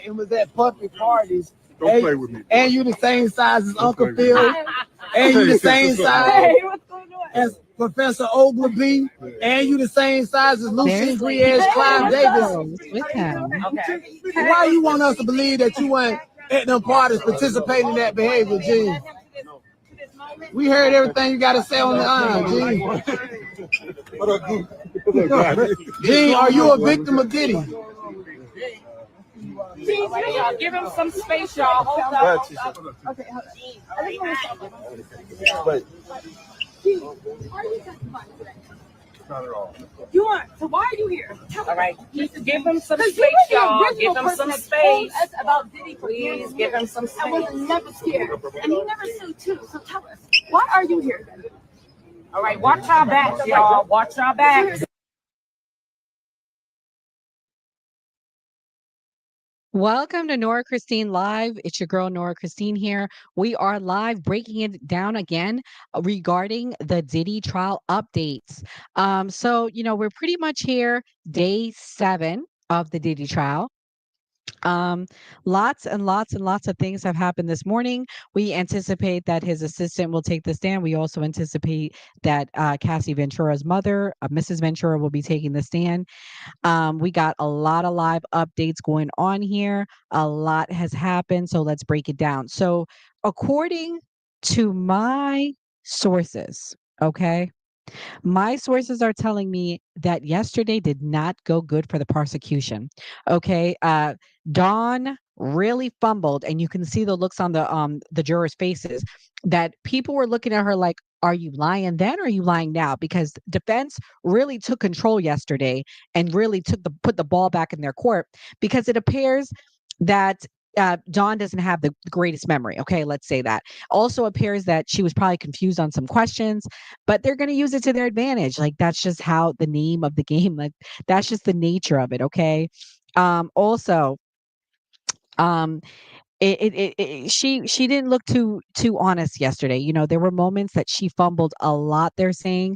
and was at public parties. Don't play with me. And you the same size as Uncle Phil. And you the same size as Professor Ogilvy. And you the same size as Lucien Griez, Clive Davis. With him. Okay. Why you want us to believe that you weren't at them parties participating in that behavior, Gene? We heard everything you got to say on the line, Gene. Gene, are you a victim of Diddy? Give him some space, y'all. Hold up. Okay, hold on. Not at all. You aren't. So why are you here? All right. Give him some space, y'all. Give him some space. Us about Diddy for Please give him some I was space. never scared, and he never sued too. So tell us, why are you here? All right. Watch our backs, y'all. Watch our backs. Welcome to Nora Christine Live. It's your girl, Nora Christine here. We are live breaking it down again regarding the Diddy trial updates. So, we're pretty much here, day 7 of the Diddy trial. Lots and lots and lots of things have happened this morning. We anticipate that his assistant will take the stand. We also anticipate that Cassie Ventura's mother, Mrs. Ventura, will be taking the stand. We got a lot of live updates going on here. A lot has happened, so let's break it down. So, according to my sources, okay, my sources are telling me that yesterday did not go good for the prosecution. Okay, Dawn really fumbled, and you can see the looks on the jurors' faces that people were looking at her like, "Are you lying then, or are you lying now?" Because defense really took control yesterday and really put the ball back in their court, because it appears that Dawn doesn't have the greatest memory. Okay, let's say that. Also appears that she was probably confused on some questions, but they're going to use it to their advantage. Like, that's just how the name of the game. Like, that's just the nature of it. Okay. Also, she didn't look too honest yesterday. There were moments that she fumbled a lot. They're saying,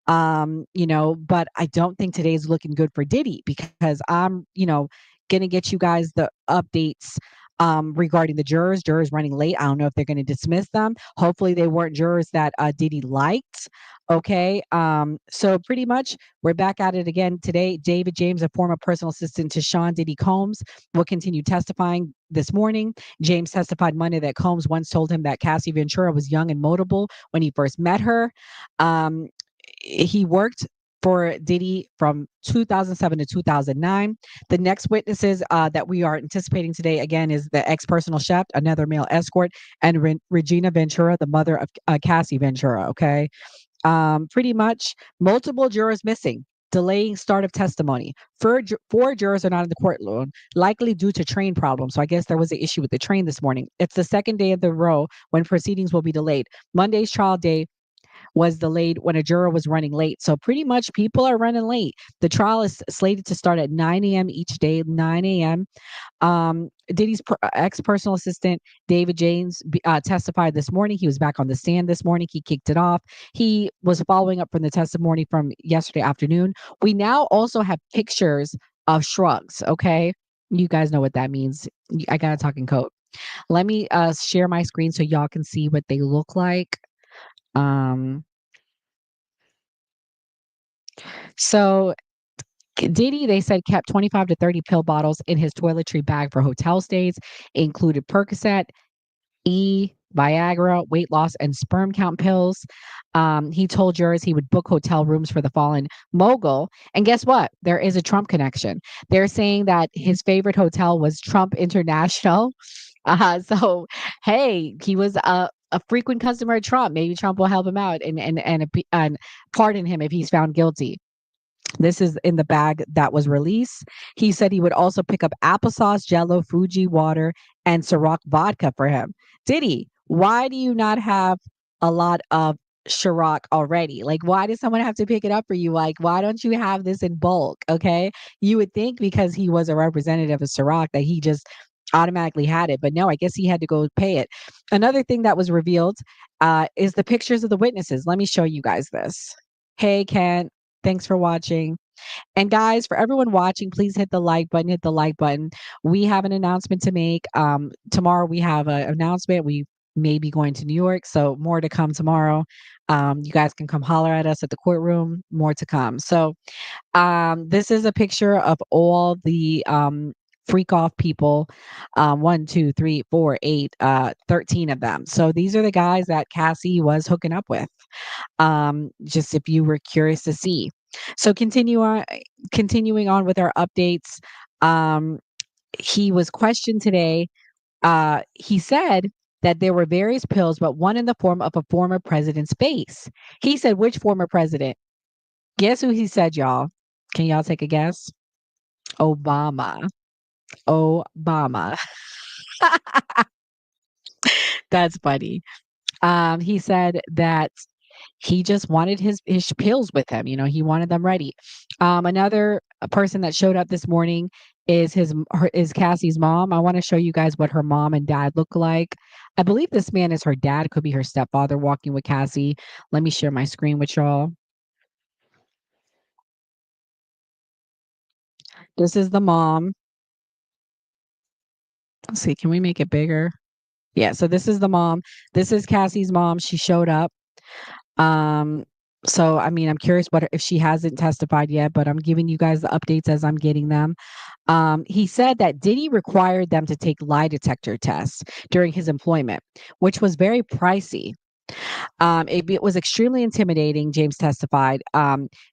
but I don't think today's looking good for Diddy, because I'm gonna get you guys the updates regarding the jurors running late. I don't know if they're going to dismiss them. Hopefully they weren't jurors that Diddy liked. Okay. So pretty much we're back at it again today. David James, a former personal assistant to Sean Diddy Combs, will continue testifying this morning. James testified Monday that Combs once told him that Cassie Ventura was young and moldable when he first met her. He worked for Diddy from 2007 to 2009. The next witnesses that we are anticipating today, again, is the ex-personal chef, another male escort, and Regina Ventura, the mother of Cassie Ventura. Okay. Pretty much multiple jurors missing, delaying start of testimony. Four jurors are not in the courtroom, likely due to train problems. So I guess there was an issue with the train this morning. It's the second day of the row when proceedings will be delayed. Monday's trial day was delayed when a juror was running late. So pretty much people are running late. The trial is slated to start at 9 a.m. each day, 9 a.m. Diddy's ex-personal assistant, David James, testified this morning. He was back on the stand this morning. He kicked it off. He was following up from the testimony from yesterday afternoon. We now also have pictures of shrugs, okay? You guys know what that means. I got to talk in code. Let me share my screen so y'all can see what they look like. So Diddy, they said, kept 25 to 30 pill bottles in his toiletry bag for hotel stays, included Percocet, Viagra, weight loss, and sperm count pills. He told jurors he would book hotel rooms for the fallen mogul. And guess what? There is a Trump connection. They're saying that his favorite hotel was Trump International. So, hey, he was a frequent customer of Trump. Maybe Trump will help him out and pardon him if he's found guilty. This is in the bag that was released. He said he would also pick up applesauce, Jello, Fuji water, and Ciroc vodka for him. Diddy, why do you not have a lot of Ciroc already? Like, why does someone have to pick it up for you? Like, why don't you have this in bulk? Okay. You would think because he was a representative of Ciroc that he just automatically had it. But no, I guess he had to go pay it. Another thing that was revealed is the pictures of the witnesses. Let me show you guys this. Hey, Ken. Thanks for watching. And guys, for everyone watching, please hit the like button, hit the like button. We have an announcement to make. Tomorrow we have an announcement. We may be going to New York, so more to come tomorrow. You guys can come holler at us at the courtroom. More to come. So this is a picture of all the freak off people. 1, 2, 3, 4, 8, 13 of them. So these are the guys that Cassie was hooking up with. Just if you were curious to see. So continuing on with our updates. He was questioned today. He said that there were various pills, but one in the form of a former president's face. He said, which former president? Guess who he said, y'all? Can y'all take a guess? Obama. Obama. That's funny. He said that he just wanted his pills with him. You know, he wanted them ready. Another person that showed up this morning is is Cassie's mom. I want to show you guys what her mom and dad look like. I believe this man is her dad. Could be her stepfather walking with Cassie. Let me share my screen with y'all. This is the mom. Let's see. Can we make it bigger? Yeah. So this is the mom. This is Cassie's mom. She showed up. Um, so I mean, I'm curious if she hasn't testified yet, but I'm giving you guys the updates as I'm getting them. He said that Diddy required them to take lie detector tests during his employment, which was very pricey. It was extremely intimidating, James testified.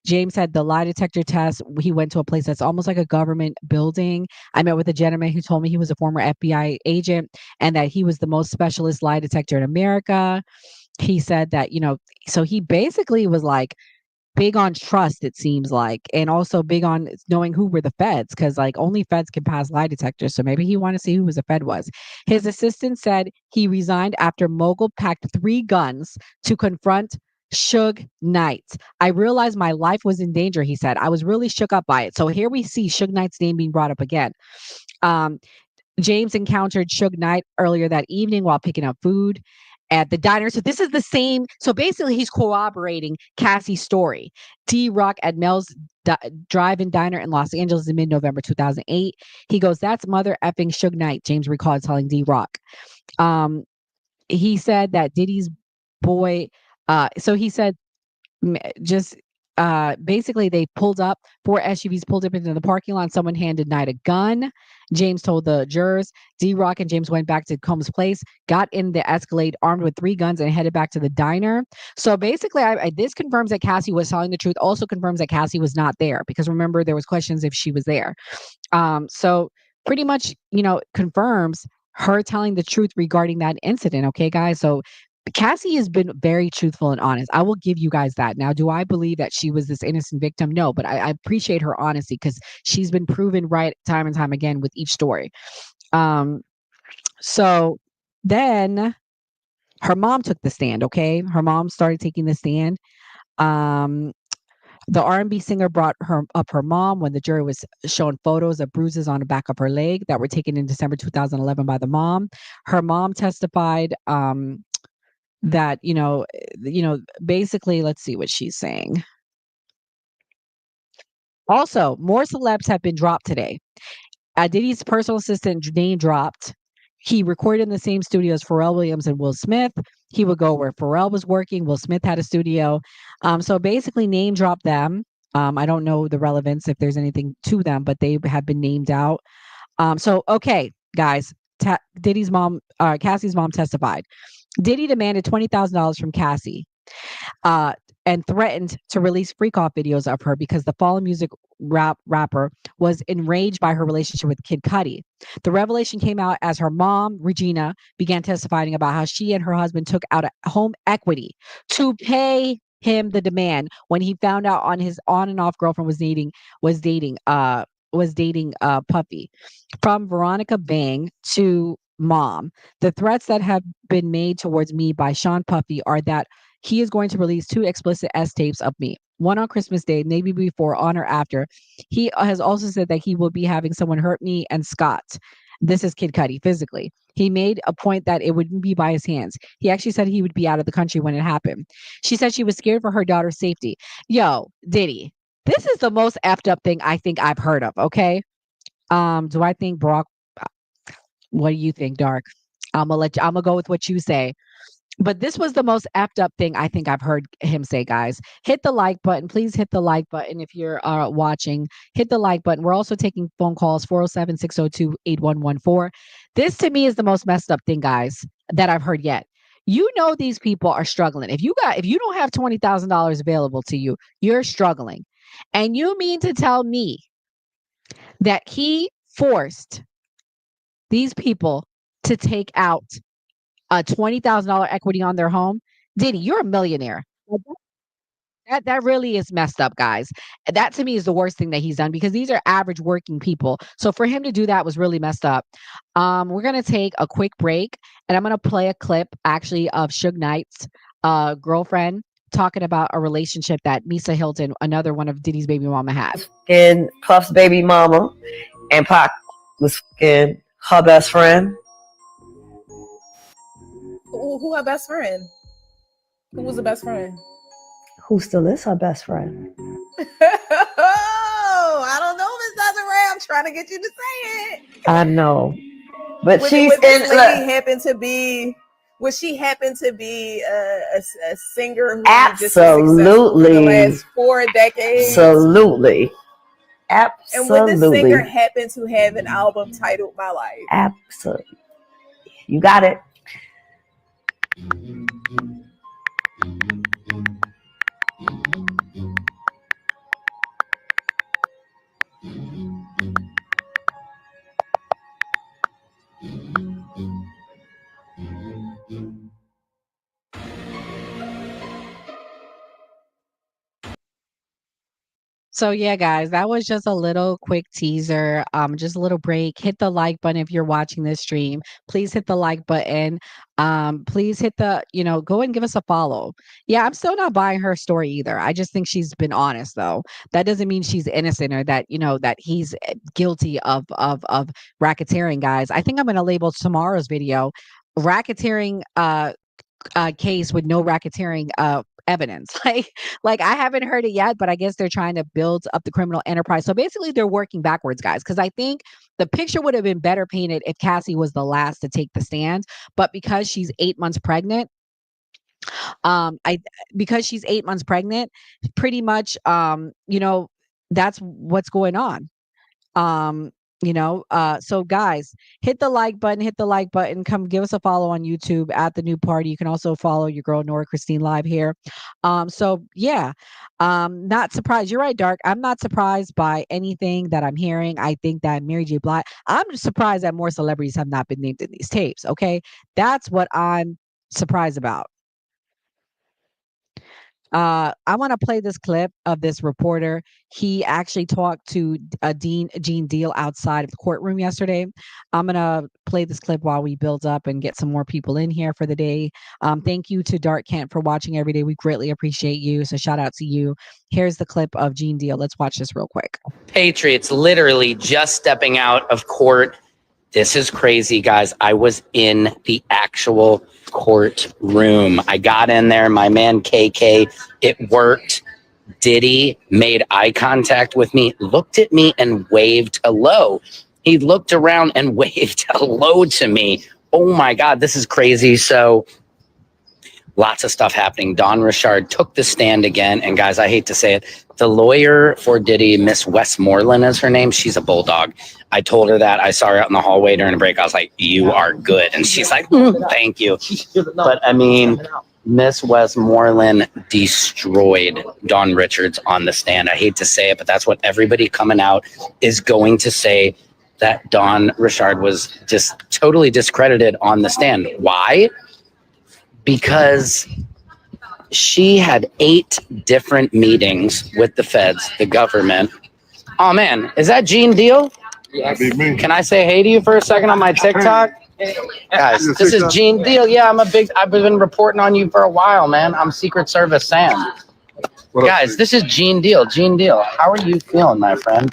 James said the lie detector test, he went to a place that's almost like a government building. I met with a gentleman who told me he was a former FBI agent and that he was the most specialist lie detector in America. He said that, so he basically was like big on trust, it seems like, and also big on knowing who were the feds, because like only feds can pass lie detectors. So maybe he wanted to see who a fed was. His assistant said he resigned after Mogul packed 3 guns to confront Suge Knight. I realized my life was in danger, he said. I was really shook up by it. So here we see Suge Knight's name being brought up again. James encountered Suge Knight earlier that evening while picking up food at the diner. So this is the same. So basically, he's corroborating Cassie's story. D-Rock at Mel's Drive-In Diner in Los Angeles in mid-November 2008. He goes, "That's mother effing Suge Knight," James recalled telling D-Rock. He said that Diddy's boy. So he said just basically they pulled up 4 SUVs pulled up into the parking lot. Someone handed Knight a gun. James told the jurors D-Rock and James went back to Combs' place, got in the Escalade armed with 3 guns and headed back to the diner. So basically this confirms that Cassie was telling the truth, also confirms that Cassie was not there, because remember there was questions if she was there. So pretty much, confirms her telling the truth regarding that incident. Okay, guys. So Cassie has been very truthful and honest. I will give you guys that. Now, do I believe that she was this innocent victim? No, but I appreciate her honesty because she's been proven right time and time again with each story. So then her mom took the stand. Okay, her mom started taking the stand. The R&B singer brought up her mom when the jury was shown photos of bruises on the back of her leg that were taken in December 2011 by the mom. Her mom testified that basically, let's see what she's saying. Also, more celebs have been dropped today. Diddy's personal assistant name dropped. He recorded in the same studio as Pharrell Williams and Will Smith. He would go where Pharrell was working. Will Smith had a studio. So basically name dropped them. I don't know the relevance if there's anything to them, but they have been named out. So, okay, guys, Diddy's mom, Cassie's mom testified. Diddy demanded $20,000 from Cassie and threatened to release freak-off videos of her because the Fallen Music rapper was enraged by her relationship with Kid Cudi. The revelation came out as her mom, Regina, began testifying about how she and her husband took out a home equity to pay him the demand when he found out on his on and off girlfriend was dating Puffy. From Veronica Bang to mom, the threats that have been made towards me by Sean Puffy are that he is going to release 2 explicit S tapes of me, one on Christmas Day, maybe before, on or after. He has also said that he will be having someone hurt me and Scott. This is Kid Cudi physically. He made a point that it wouldn't be by his hands. He actually said he would be out of the country when it happened. She said she was scared for her daughter's safety. Yo, Diddy, This is the most effed up thing I think I've heard of. Okay. Do I think Barack? What do you think, Dark? I'm gonna go with what you say. But this was the most effed up thing I think I've heard him say, guys. Hit the like button. Please hit the like button if you're watching. Hit the like button. We're also taking phone calls 407-602-8114. This to me is the most messed up thing, guys, that I've heard yet. You know these people are struggling. If you don't have $20,000 available to you, you're struggling. And you mean to tell me that he forced these people to take out a $20,000 equity on their home? Diddy, you're a millionaire. That really is messed up, guys. That to me is the worst thing that he's done because these are average working people. So for him to do that was really messed up. We're gonna take a quick break, and I'm gonna play a clip actually of Suge Knight's girlfriend talking about a relationship that Misa Hilton, another one of Diddy's baby mama, had. And Puff's baby mama, and Pac was fucking her best friend. Who her best friend? Who was the best friend? Who still is her best friend? Oh, I don't know, Miss Desiree. I'm trying to get you to say it. I know, but Would she's this in. lady happen to be? Would she happen to be a singer who Absolutely. just was successful for the last 4 decades? Absolutely. And would this singer Absolutely. happen to have an album titled "My Life"? Absolutely. You got it. So yeah, guys, that was just a little quick teaser. Just a little break. Hit the like button if you're watching this stream. Please hit the like button. Please hit the, go and give us a follow. Yeah, I'm still not buying her story either. I just think she's been honest though. That doesn't mean she's innocent or that, that he's guilty of racketeering, guys. I think I'm gonna label tomorrow's video racketeering case with no racketeering evidence. Like I haven't heard it yet, but I guess they're trying to build up the criminal enterprise. So basically they're working backwards, guys, because I think the picture would have been better painted if Cassie was the last to take the stand, but because she's 8 months pregnant, because she's 8 months pregnant, pretty much that's what's going on. So guys, hit the like button, come give us a follow on YouTube at The New Party. You can also follow your girl Nora Christine live here. Not surprised. You're right, Dark. I'm not surprised by anything that I'm hearing. I think that Mary J. Blige, I'm just surprised that more celebrities have not been named in these tapes. Okay, that's what I'm surprised about. I want to play this clip of this reporter. He actually talked to Gene Deal outside of the courtroom yesterday. I'm going to play this clip while we build up and get some more people in here for the day. Thank you to Dark Kent for watching every day. We greatly appreciate you. So shout out to you. Here's the clip of Gene Deal. Let's watch this real quick. Patriots literally just stepping out of court. This is crazy, guys. I was in the actual courtroom. I got in there. My man KK, it worked. Diddy made eye contact with me, looked at me and waved hello. He looked around and waved hello to me. Oh my God, this is crazy. So lots of stuff happening. Don Richard took the stand again. And guys, I hate to say it, the lawyer for Diddy, Miss Westmoreland is her name. She's a bulldog. I told her that. I saw her out in the hallway during a break. I was like, you are good. And she's like, thank you. But I mean, Miss Westmoreland destroyed Don Richards on the stand. I hate to say it, but that's what everybody coming out is going to say, that Don Richard was just totally discredited on the stand. Why? Because she had 8 different meetings with the feds, the government. Oh man, is that Gene Deal? That'd be me. Can I say hey to you for a second on my TikTok? Guys, this is Gene Deal. Yeah, I've been reporting on you for a while, man. I'm Secret Service Sam. Guys, this is Gene Deal. Gene Deal, how are you feeling, my friend?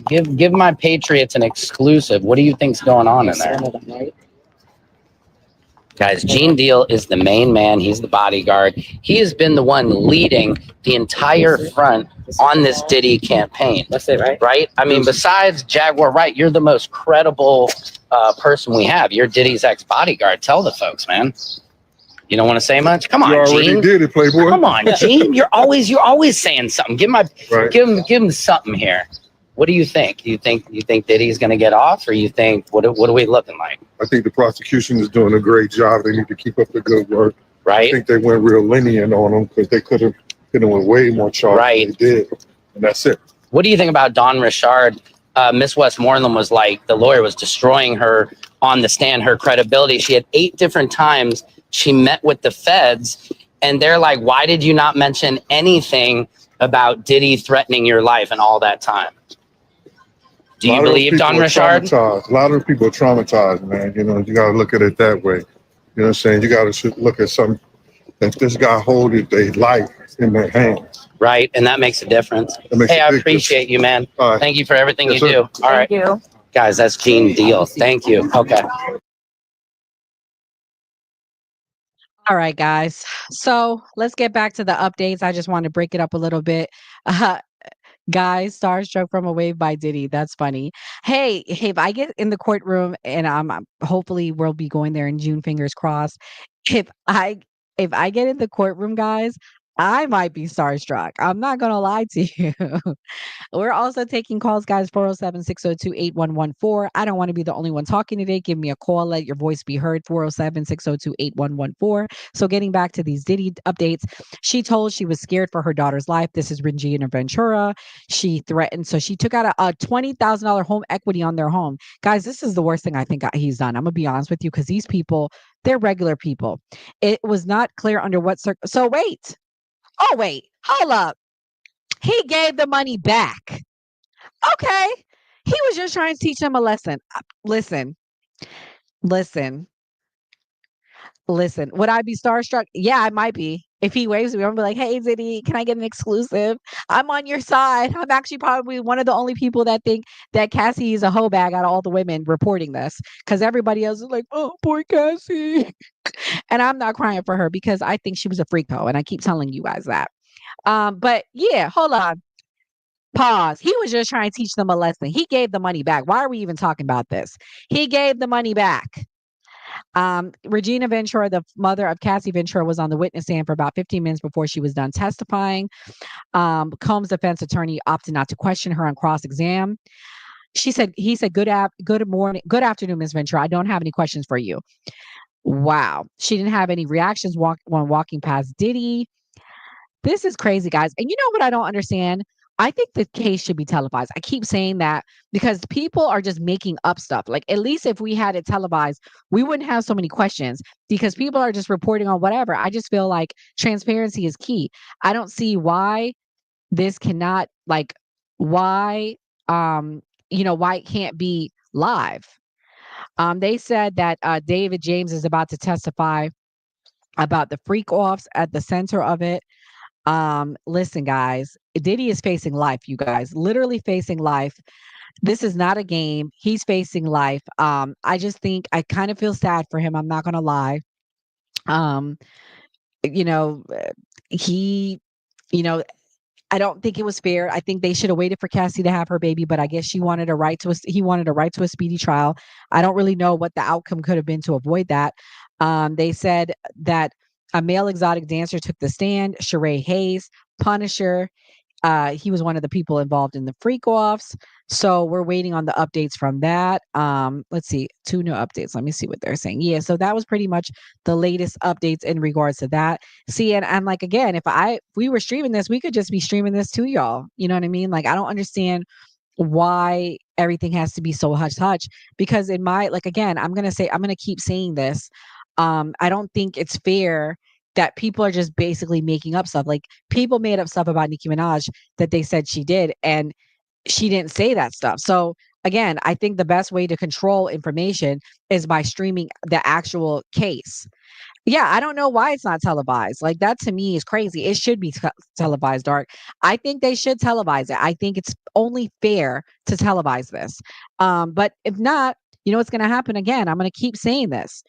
Give my Patriots an exclusive. What do you think's going on in there? Guys, Gene Deal is the main man. He's the bodyguard. He has been the one leading the entire front on this Diddy campaign. That's it, right? Right? I mean, besides Jaguar Wright, you're the most credible person we have. You're Diddy's ex-bodyguard. Tell the folks, man. You don't want to say much? Come on, You already Gene. did it, Playboy. Come on, Gene. You're always saying something. Give him something here. What do you think? You think Diddy's going to get off, or you think what are we looking like? I think the prosecution is doing a great job. They need to keep up the good work. I Right? think they went real lenient on them because they could have hit them with way more charges Right. than they did. And that's it. What do you think about Dawn Richard? Miss Westmoreland was like, the lawyer was destroying her on the stand, her credibility. She had 8 different times she met with the feds, and they're like, why did you not mention anything about Diddy threatening your life and all that time? Do you believe Dawn Richard? A lot of people are traumatized, man. You know, you got to look at it that way. You know what I'm saying? You got to look at something that this guy holding their life in their hands. Right, and that makes a difference. That makes Hey, a I big appreciate you, man. All right. Thank you for everything Yes, you sir. do. All right, You. guys, that's Gene Deal. Thank you. Okay. All right, guys. So let's get back to the updates. I just want to break it up a little bit. Uh, Guys, starstruck from a wave by Diddy. That's funny. Hey, if I get in the courtroom, and hopefully we'll be going there in June, fingers crossed. If I if I get in the courtroom, guys, I might be starstruck. I'm not gonna lie to you. We're also taking calls, guys, 407-602-8114. I don't want to be the only one talking today. Give me a call. Let your voice be heard, 407-602-8114. So getting back to these Diddy updates, she told she was scared for her daughter's life. This is Regina Ventura. She threatened. So she took out a $20,000 home equity on their home. Guys, this is the worst thing I think he's done. I'm going to be honest with you, because these people, they're regular people. It was not clear under what So wait. Oh, wait. Hold up. He gave the money back. Okay. He was just trying to teach them a lesson. Listen, listen, listen. Would I be starstruck? Yeah, I might be. If he waves me, I'm gonna be like, hey, Diddy, can I get an exclusive? I'm on your side. I'm actually probably one of the only people that think that Cassie is a hoe bag out of all the women reporting this, because everybody else is like, oh, poor Cassie. And I'm not crying for her because I think she was a freak hoe. And I keep telling you guys that. But yeah, hold on. Pause. He was just trying to teach them a lesson. He gave the money back. Why are we even talking about this? He gave the money back. Regina Ventura, the mother of Cassie Ventura, was on the witness stand for about 15 minutes before she was done testifying. Combs' defense attorney opted not to question her on cross-exam. He said, good afternoon, Ms. Ventura. I don't have any questions for you. Wow. She didn't have any reactions when walking past Diddy. This is crazy, guys. And you know what I don't understand? I think the case should be televised. I keep saying that because people are just making up stuff. Like, at least if we had it televised, we wouldn't have so many questions because people are just reporting on whatever. I just feel like transparency is key. I don't see why this cannot, like, why, why it can't be live. They said that David James is about to testify about the freak offs at the center of it. Listen, guys, Diddy is facing life, you guys, literally facing life. This is not a game. He's facing life. I just think I kind of feel sad for him. I'm not gonna lie. Um, you know, he, you know, I don't think it was fair. I think they should have waited for Cassie to have her baby, but I guess he wanted a right to a speedy trial. I don't really know what the outcome could have been to avoid that. They said that a male exotic dancer took the stand, Sheree Hayes, Punisher. He was one of the people involved in the freak offs. So we're waiting on the updates from that. Let's see, 2 new updates. Let me see what they're saying. Yeah, so that was pretty much the latest updates in regards to that. See, and like, again, if we were streaming this, we could just be streaming this to y'all. You know what I mean? Like, I don't understand why everything has to be so hush hush, because again, I'm going to keep saying this. I don't think it's fair that people are just basically making up stuff. Like, people made up stuff about Nicki Minaj that they said she did, and she didn't say that stuff. So again, I think the best way to control information is by streaming the actual case. Yeah, I don't know why it's not televised. Like, that to me is crazy. It should be televised, Dark. I think they should televise it. I think it's only fair to televise this. But if not, you know what's going to happen again? I'm going to keep saying this.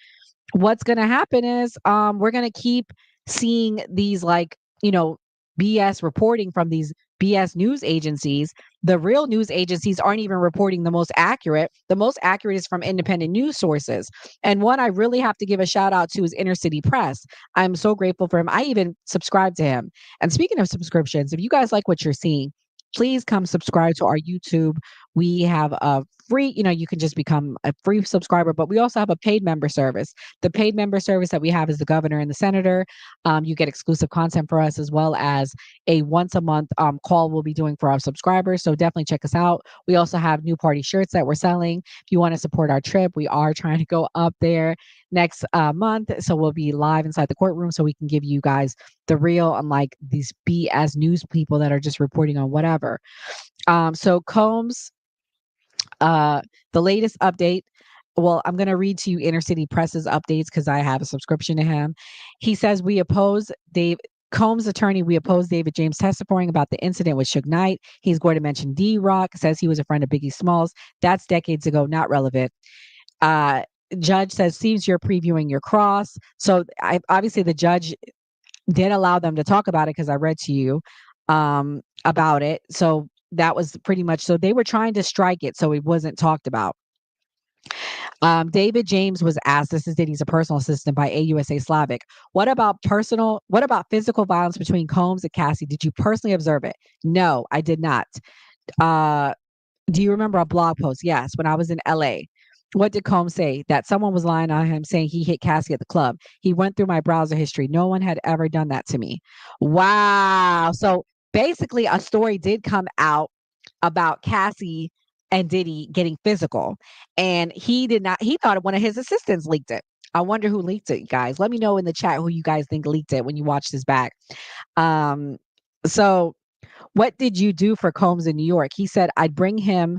what's going to happen is we're going to keep seeing these, like, BS reporting from these BS news agencies. The real news agencies aren't even reporting the most accurate. The most accurate is from independent news sources. And one I really have to give a shout out to is Inner City Press. I'm so grateful for him. I even subscribe to him. And speaking of subscriptions, if you guys like what you're seeing, please come subscribe to our YouTube. We have a free, you can just become a free subscriber, but we also have a paid member service. The paid member service that we have is the governor and the senator. You get exclusive content for us, as well as a once a month call we'll be doing for our subscribers. So definitely check us out. We also have new party shirts that we're selling. If you want to support our trip, we are trying to go up there next month. So we'll be live inside the courtroom so we can give you guys the real, unlike these BS news people that are just reporting on whatever. So Combs, the latest update. Well, I'm going to read to you Inner City Press's updates because I have a subscription to him. He says, we oppose Dave Combs' attorney. We oppose David James testifying about the incident with Suge Knight. He's going to mention D-Rock, says he was a friend of Biggie Smalls. That's decades ago, not relevant. Judge says, seems you're previewing your cross. So obviously the judge did allow them to talk about it because I read to you about it. So that was pretty much, so they were trying to strike it so it wasn't talked about. David James was asked, this is Diddy's a personal assistant by AUSA Slavic. What about physical violence between Combs and Cassie? Did you personally observe it? No, I did not. Do you remember a blog post? Yes, when I was in LA. What did Combs say? That someone was lying on him saying he hit Cassie at the club. He went through my browser history. No one had ever done that to me. Wow. So basically, a story did come out about Cassie and Diddy getting physical. And he did not, he thought one of his assistants leaked it. I wonder who leaked it, guys. Let me know in the chat who you guys think leaked it when you watch this back. So what did you do for Combs in New York? He said, I'd bring him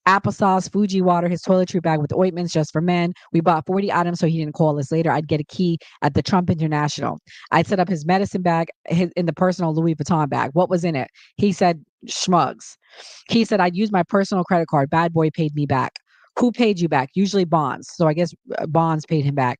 applesauce, Fuji water, his toiletry bag with ointments just for men. We bought 40 items so he didn't call us later. I'd get a key at the Trump International. I'd set up his medicine bag in the personal Louis Vuitton bag. What was in it? He said, schmugs. He said, I'd use my personal credit card. Bad boy paid me back. Who paid you back? Usually Bonds. So I guess Bonds paid him back.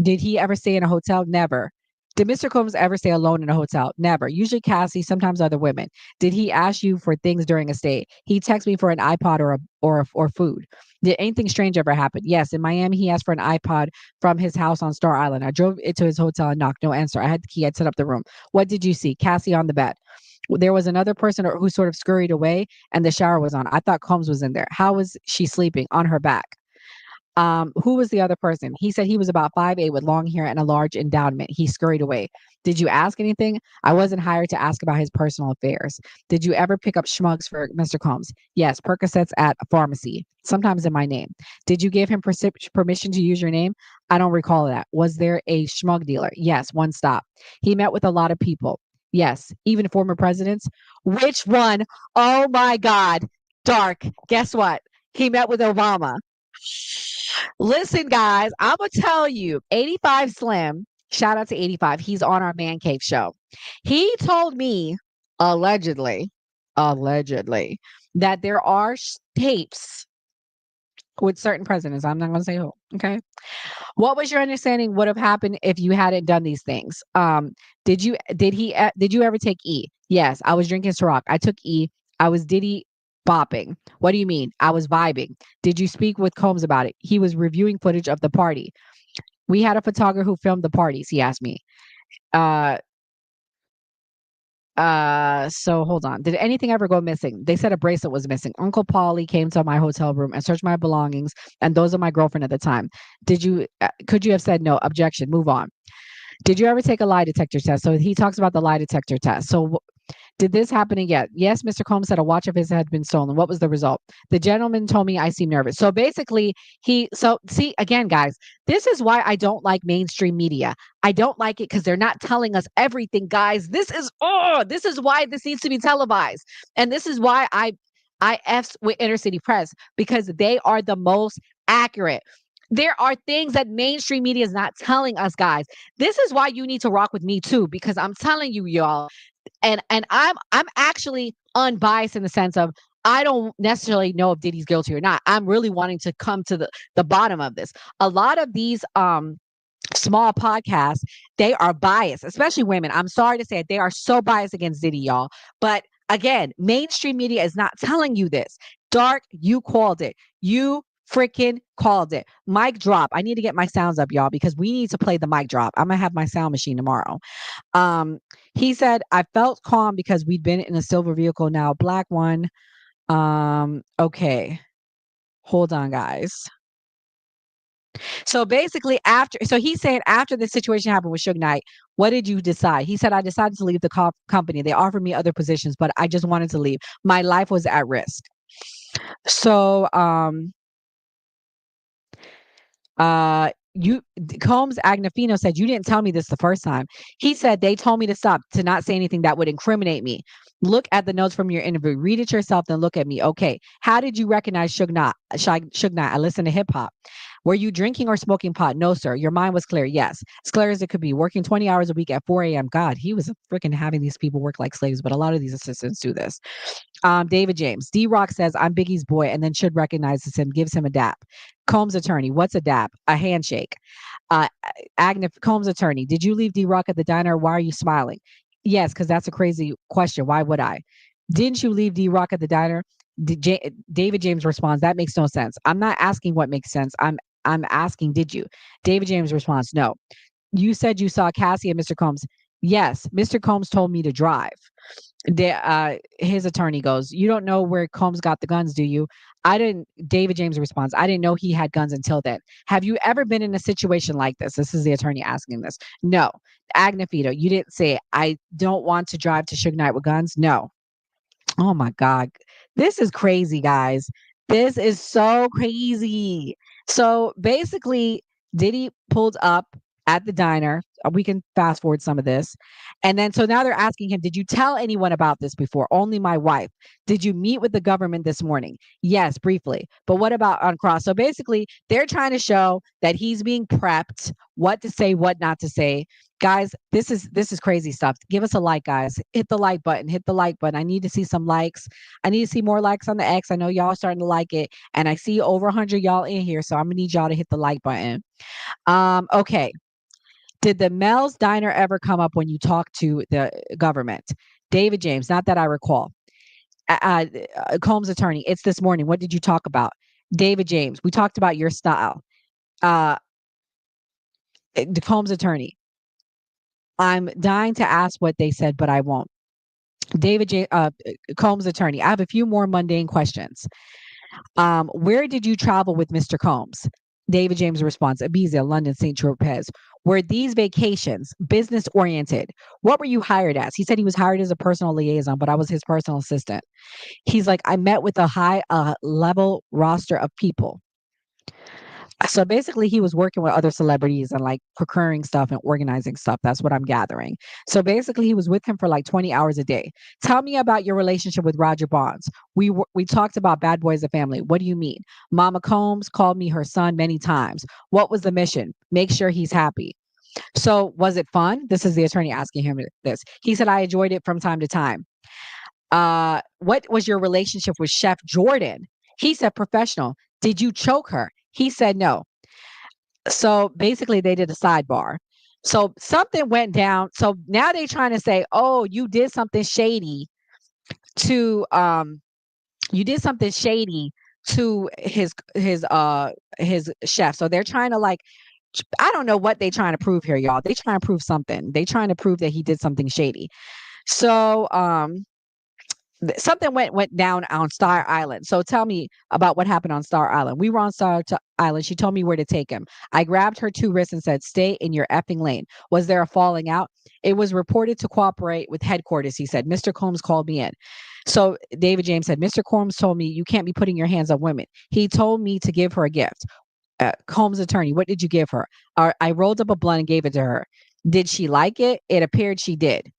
Did he ever stay in a hotel? Never. Did Mr. Combs ever stay alone in a hotel? Never. Usually Cassie, sometimes other women. Did he ask you for things during a stay? He texted me for an iPod or food. Did anything strange ever happen? Yes. In Miami, he asked for an iPod from his house on Star Island. I drove it to his hotel and knocked. No answer. I had the key. I'd set up the room. What did you see? Cassie on the bed. There was another person who sort of scurried away and the shower was on. I thought Combs was in there. How was she sleeping? On her back. Who was the other person? He said he was about 5'8" with long hair and a large endowment. He scurried away. Did you ask anything? I wasn't hired to ask about his personal affairs. Did you ever pick up schmugs for Mr. Combs? Yes, Percocets at a pharmacy, sometimes in my name. Did you give him permission to use your name? I don't recall that. Was there a schmug dealer? Yes, one stop. He met with a lot of people. Yes, even former presidents. Which one? Oh my God. Dark. Guess what? He met with Obama. Listen, guys, I'm gonna tell you, 85 Slim, shout out to 85. He's on our Man Cave show. He told me, allegedly, that there are tapes with certain presidents. I'm not gonna say who. Okay. What was your understanding would have happened if you hadn't done these things? Did you ever take E? Yes, I was drinking Ciroc. I took E. I was Diddy bopping. What do you mean? I was vibing. Did you speak with Combs about it? He was reviewing footage of the party. We had a photographer who filmed the parties. He asked me. So hold on. Did anything ever go missing? They said a bracelet was missing. Uncle Paulie came to my hotel room and searched my belongings, and those of my girlfriend at the time. Could you have said no? Objection. Move on. Did you ever take a lie detector test? So he talks about the lie detector test. So did this happen again? Yes, Mr. Combs said a watch of his had been stolen. What was the result? The gentleman told me I seem nervous. So basically, see, again, guys, this is why I don't like mainstream media. I don't like it because they're not telling us everything, guys. This is why this needs to be televised. And this is why I F's with Inner City Press, because they are the most accurate. There are things that mainstream media is not telling us, guys. This is why you need to rock with me too, because I'm telling you, y'all, and I'm actually unbiased in the sense of I don't necessarily know if Diddy's guilty or not. I'm really wanting to come to the bottom of this. A lot of these small podcasts, they are biased, especially women. I'm sorry to say it. They are so biased against Diddy, y'all. But again, mainstream media is not telling you this. Dark, you called it. You freaking called it. Mic drop. I need to get my sounds up, y'all, because we need to play the mic drop. I'm gonna have my sound machine tomorrow. Um, he said, I felt calm because we'd been in a silver vehicle now, black one. Okay. Hold on, guys. So basically, so he's saying after the situation happened with Suge Knight, what did you decide? He said, I decided to leave the company. They offered me other positions, but I just wanted to leave. My life was at risk. So, Combs Agnifino said, you didn't tell me this the first time. He said, they told me to stop, to not say anything that would incriminate me. Look at the notes from your interview. Read it yourself, then look at me. Okay. How did you recognize Suge Knight? I listen to hip hop. Were you drinking or smoking pot? No, sir. Your mind was clear. Yes. As clear as it could be. Working 20 hours a week at 4 a.m. God, he was freaking having these people work like slaves, but a lot of these assistants do this. David James. D-Rock says, I'm Biggie's boy, and then should recognizes him, gives him a dap. Combs attorney. What's a dap? A handshake. Combs attorney. Did you leave D-Rock at the diner? Why are you smiling? Yes, because that's a crazy question. Why would I? Didn't you leave D-Rock at the diner? David James responds, that makes no sense. I'm not asking what makes sense. I'm asking, did you? David James responds, no. You said you saw Cassie and Mr. Combs. Yes, Mr. Combs told me to drive. His attorney goes, you don't know where Combs got the guns, do you? I didn't. David James responds, I didn't know he had guns until then. Have you ever been in a situation like this? This is the attorney asking this. No. Agnifito, you didn't say, I don't want to drive to Suge Knight with guns. No. Oh my God. This is crazy, guys. This is so crazy. So basically, Diddy pulled up at the diner. We can fast forward some of this. And then, so now they're asking him, did you tell anyone about this before? Only my wife. Did you meet with the government this morning? Yes, briefly. But what about on cross? So basically, they're trying to show that he's being prepped, what to say, what not to say. Guys, this is crazy stuff. Give us a like, guys. Hit the like button. Hit the like button. I need to see some likes. I need to see more likes on the X. I know y'all are starting to like it, and I see over 100 y'all in here, so I'm gonna need y'all to hit the like button. Okay. Did the Mel's Diner ever come up when you talked to the government? David James, not that I recall. Combs attorney, it's this morning. What did you talk about? David James, we talked about your style. The Combs attorney, I'm dying to ask what they said, but I won't. Combs attorney, I have a few more mundane questions. Where did you travel with Mr. Combs? David James responds, Ibiza, London, St. Tropez. Were these vacations business oriented? What were you hired as? He said he was hired as a personal liaison, but I was his personal assistant. He's like, I met with a high level roster of people. So basically, he was working with other celebrities and like procuring stuff and organizing stuff. That's what I'm gathering. So basically, he was with him for like 20 hours a day. Tell me about your relationship with Roger Bonds. We talked about Bad Boys of Family. What do you mean? Mama Combs called me her son many times. What was the mission? Make sure he's happy. So was it fun? This is the attorney asking him this. He said, I enjoyed it from time to time. What was your relationship with Chef Jordan? He said professional. Did you choke her? He said no. So basically, they did a sidebar. So something went down. So now they're trying to say, oh, you did something shady to his chef. So they're trying to like, I don't know what they're trying to prove here, y'all. They trying to prove something. They trying to prove that he did something shady. So something went down on Star Island. So tell me about what happened on Star Island. We were on Star Island. She told me where to take him. I grabbed her 2 wrists and said, stay in your effing lane. Was there a falling out? It was reported to cooperate with headquarters, he said. Mr. Combs called me in. So David James said, Mr. Combs told me you can't be putting your hands on women. He told me to give her a gift. Combs attorney, what did you give her? I rolled up a blunt and gave it to her. Did she like it? It appeared she did.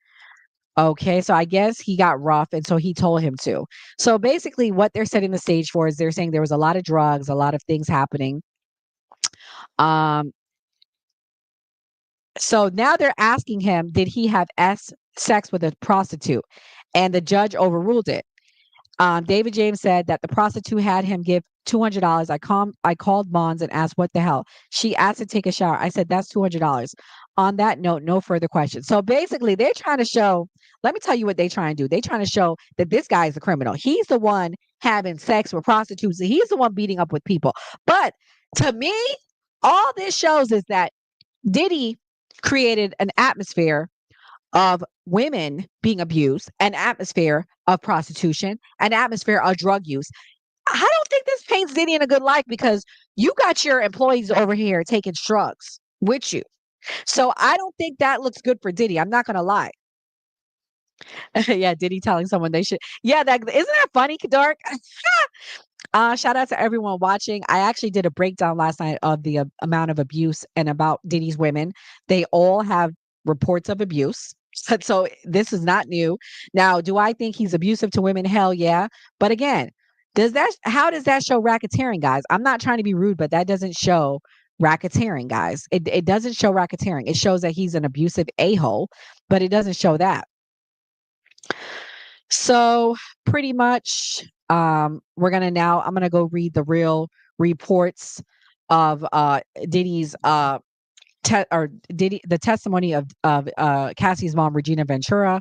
Okay, so I guess he got rough, and so he told him to. So basically, what they're setting the stage for is they're saying there was a lot of drugs, a lot of things happening. Um, so now they're asking him, did he have sex with a prostitute? And the judge overruled it. David James said that the prostitute had him give $200. I called Mons and asked what the hell. She asked to take a shower. I said that's $200. On that note, no further questions. So basically, they're trying to show. Let me tell you what they try and do. They trying to show that this guy is a criminal. He's the one having sex with prostitutes. He's the one beating up with people. But to me, all this shows is that Diddy created an atmosphere of women being abused, an atmosphere of prostitution, an atmosphere of drug use. I don't think this paints Diddy in a good light because you got your employees over here taking drugs with you. So I don't think that looks good for Diddy. I'm not going to lie. Yeah, Diddy telling someone they should. Yeah, that isn't that funny, Dark? Shout out to everyone watching. I actually did a breakdown last night of the amount of abuse and about Diddy's women. They all have reports of abuse. So this is not new. Now, do I think he's abusive to women? Hell yeah. But again, how does that show racketeering, guys? I'm not trying to be rude, but that doesn't show racketeering, guys. It doesn't show racketeering. It shows that he's an abusive a-hole, but it doesn't show that. So pretty much, I'm gonna go read the real reports of Diddy's the testimony of Cassie's mom, Regina Ventura.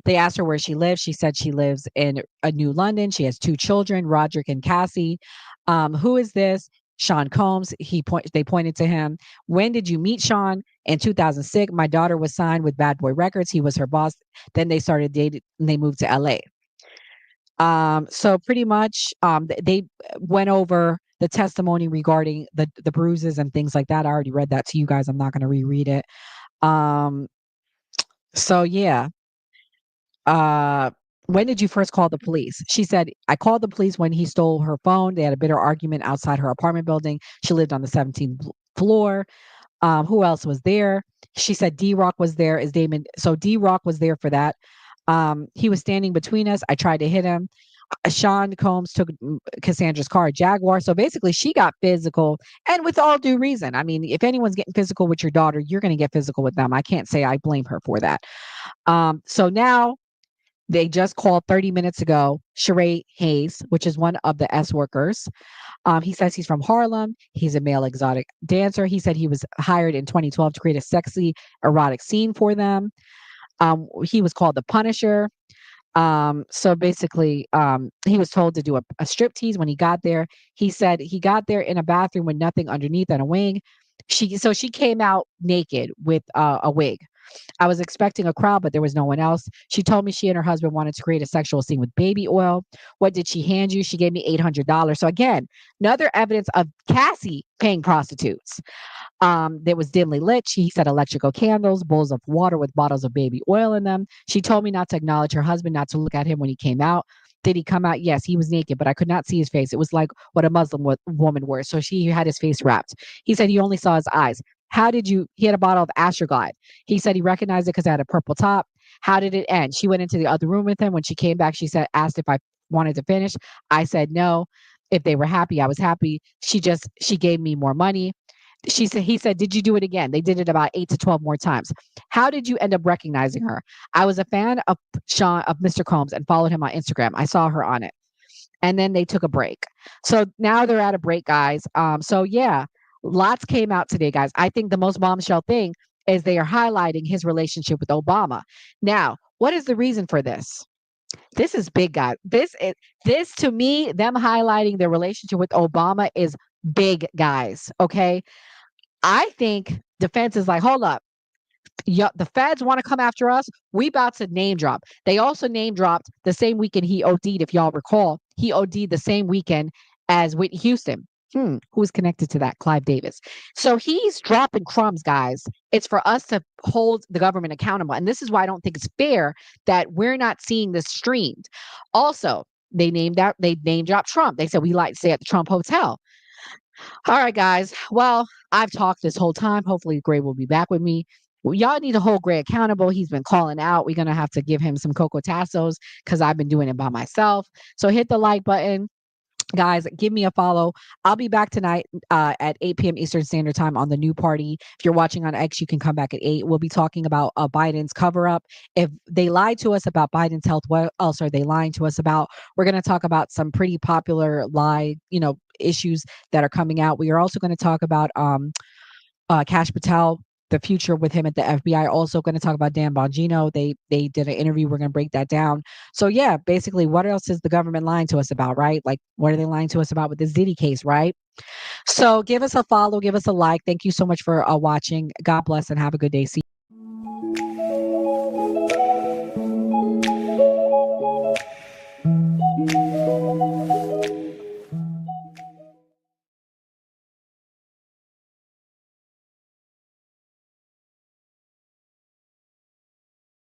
They asked her where she lives. She said she lives in New London. She has 2 children, Roderick and Cassie. Who is this? Sean Combs. They pointed to him. When did you meet Sean? In 2006. My daughter was signed with Bad Boy Records. He was her boss. Then they started dating and they moved to LA. So pretty much they went over the testimony regarding the bruises and things like that. I already read that to you guys. I'm not going to reread it. So yeah. When did you first call the police? She said, I called the police when he stole her phone. They had a bitter argument outside her apartment building. She lived on the 17th floor. Who else was there? She said D-Rock was there. So D-Rock was there for that. He was standing between us. I tried to hit him. Sean Combs took Cassandra's car, Jaguar. So basically, she got physical, and with all due reason. I mean, if anyone's getting physical with your daughter, you're going to get physical with them. I can't say I blame her for that. So now they just called 30 minutes ago Sheree Hayes, which is one of the S workers. He says he's from Harlem. He's a male exotic dancer. He said he was hired in 2012 to create a sexy, erotic scene for them. He was called the Punisher. So basically, he was told to do a striptease when he got there. He said he got there in a bathroom with nothing underneath and a wing. She came out naked with a wig. I was expecting a crowd, but there was no one else. She told me she and her husband wanted to create a sexual scene with baby oil. What did she hand you? She gave me $800. So again, another evidence of Cassie paying prostitutes. There was dimly lit. She said electrical candles, bowls of water with bottles of baby oil in them. She told me not to acknowledge her husband, not to look at him when he came out. Did he come out? Yes, he was naked, but I could not see his face. It was like what a Muslim woman wears. So she had his face wrapped. He said he only saw his eyes. He had a bottle of Astroglide. He said he recognized it because it had a purple top. How did it end? She went into the other room with him. When she came back, asked if I wanted to finish. I said no. If they were happy, I was happy. She gave me more money. He said, did you do it again? They did it about 8 to 12 more times. How did you end up recognizing her? I was a fan of Mr. Combs and followed him on Instagram. I saw her on it. And then they took a break. So now they're at a break, guys. So yeah, lots came out today, guys. I think the most bombshell thing is they are highlighting his relationship with Obama. Now, what is the reason for this? This is big, guys. This to me, them highlighting their relationship with Obama is big, guys. Okay. I think defense is like, hold up. The feds want to come after us. We about to name drop. They also name dropped the same weekend he OD'd. If y'all recall, he OD'd the same weekend as Whitney Houston. Who's connected to that? Clive Davis. So he's dropping crumbs, guys. It's for us to hold the government accountable. And this is why I don't think it's fair that we're not seeing this streamed. Also, they name dropped Trump. They said we like to stay at the Trump Hotel. All right, guys. Well, I've talked this whole time. Hopefully Gray will be back with me. Well, y'all need to hold Gray accountable. He's been calling out. We're going to have to give him some Coco Tassos because I've been doing it by myself. So hit the like button. Guys, give me a follow. I'll be back tonight at 8 p.m. Eastern Standard Time on the New Party. If you're watching on X, you can come back at 8. We'll be talking about Biden's cover up. If they lied to us about Biden's health, what else are they lying to us about? We're going to talk about some pretty popular issues that are coming out. We are also going to talk about Cash Patel, the future with him at the FBI. Also going to talk about Dan Bongino. They did an interview. We're going to break that down. So yeah, basically, what else is the government lying to us about, right? Like, what are they lying to us about with this Diddy case, right? So give us a follow, give us a like. Thank you so much for watching. God bless and have a good day. See you.